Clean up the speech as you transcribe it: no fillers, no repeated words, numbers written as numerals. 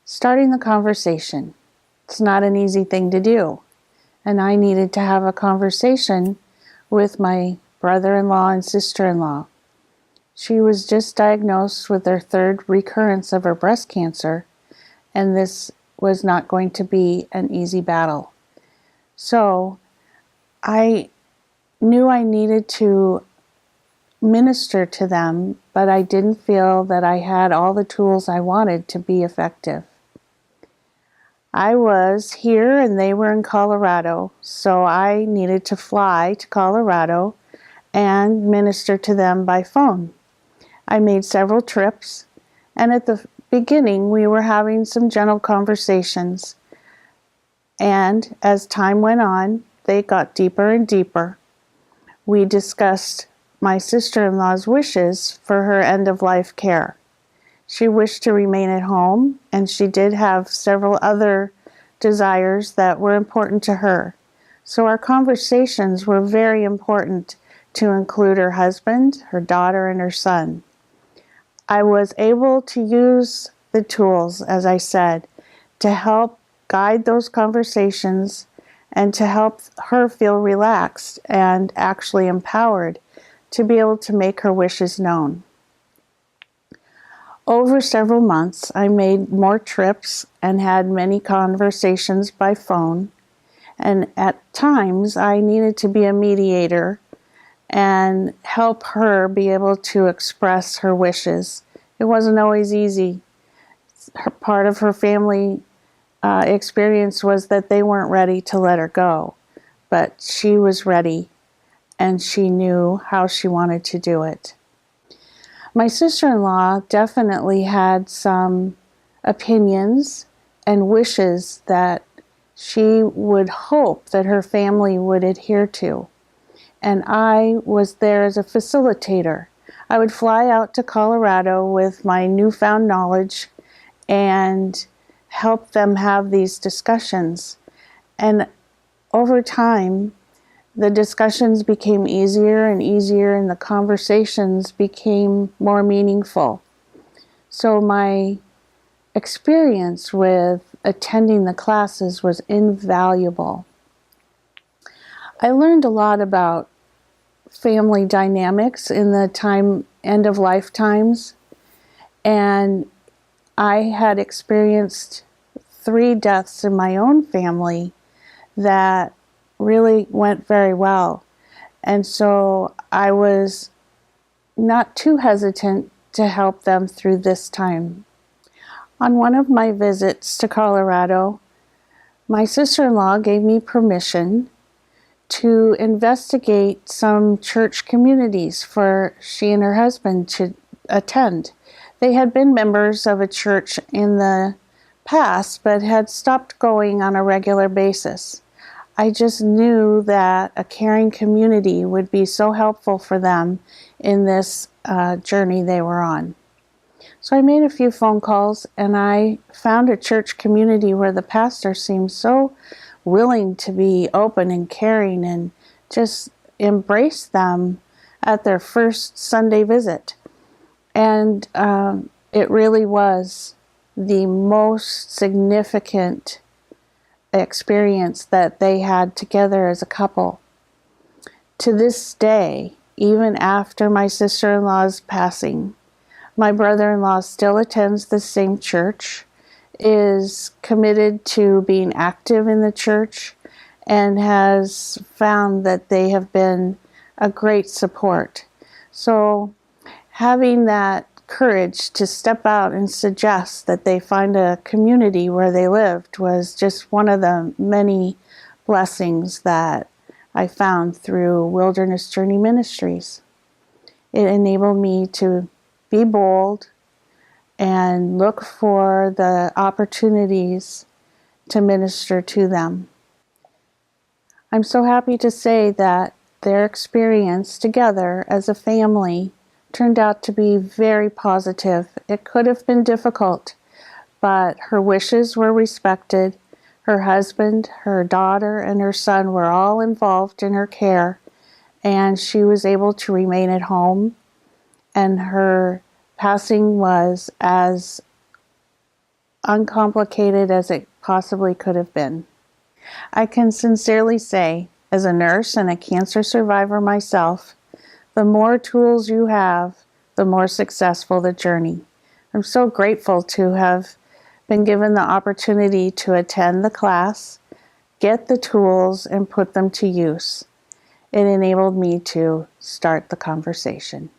Starting the conversation. It's not an easy thing to do. And I needed to have a conversation with my brother-in-law and sister-in-law. She was just diagnosed with her third recurrence of her breast cancer, and this was not going to be an easy battle. So I knew I needed to minister to them, but I didn't feel that I had all the tools I wanted to be effective. I was here and they were in Colorado, so I needed to fly to Colorado and minister to them by phone. I made several trips, and at the beginning we were having some gentle conversations, and as time went on, they got deeper and deeper. We discussed my sister-in-law's wishes for her end-of-life care. She wished to remain at home, and she did have several other desires that were important to her. So our conversations were very important to include her husband, her daughter, and her son. I was able to use the tools, as I said, to help guide those conversations and to help her feel relaxed and actually empowered to be able to make her wishes known. Over several months, I made more trips and had many conversations by phone, and at times I needed to be a mediator and help her be able to express her wishes. It wasn't always easy. Part of her family experience was that they weren't ready to let her go, but she was ready and she knew how she wanted to do it. My sister-in-law definitely had some opinions and wishes that she would hope that her family would adhere to. And I was there as a facilitator. I would fly out to Colorado with my newfound knowledge and help them have these discussions. And over time, the discussions became easier and easier, and the conversations became more meaningful. So my experience with attending the classes was invaluable. I learned a lot about family dynamics in the end of life times, and I had experienced 3 deaths in my own family that really went very well. And so I was not too hesitant to help them through this time. On one of my visits to Colorado, my sister-in-law gave me permission to investigate some church communities for she and her husband to attend. They had been members of a church in the past, but had stopped going on a regular basis. I just knew that a caring community would be so helpful for them in this journey they were on. So I made a few phone calls, and I found a church community where the pastor seemed so willing to be open and caring and just embrace them at their first Sunday visit. And it really was the most significant experience that they had together as a couple. To this day, even after my sister-in-law's passing, my brother-in-law still attends the same church, is committed to being active in the church, and has found that they have been a great support. So having that courage to step out and suggest that they find a community where they lived was just one of the many blessings that I found through Wilderness Journey Ministries. It enabled me to be bold and look for the opportunities to minister to them. I'm so happy to say that their experience together as a family turned out to be very positive. It could have been difficult, but her wishes were respected. Her husband, her daughter, and her son were all involved in her care, and she was able to remain at home, and her passing was as uncomplicated as it possibly could have been. I can sincerely say, as a nurse and a cancer survivor myself, the more tools you have, the more successful the journey. I'm so grateful to have been given the opportunity to attend the class, get the tools, and put them to use. It enabled me to start the conversation.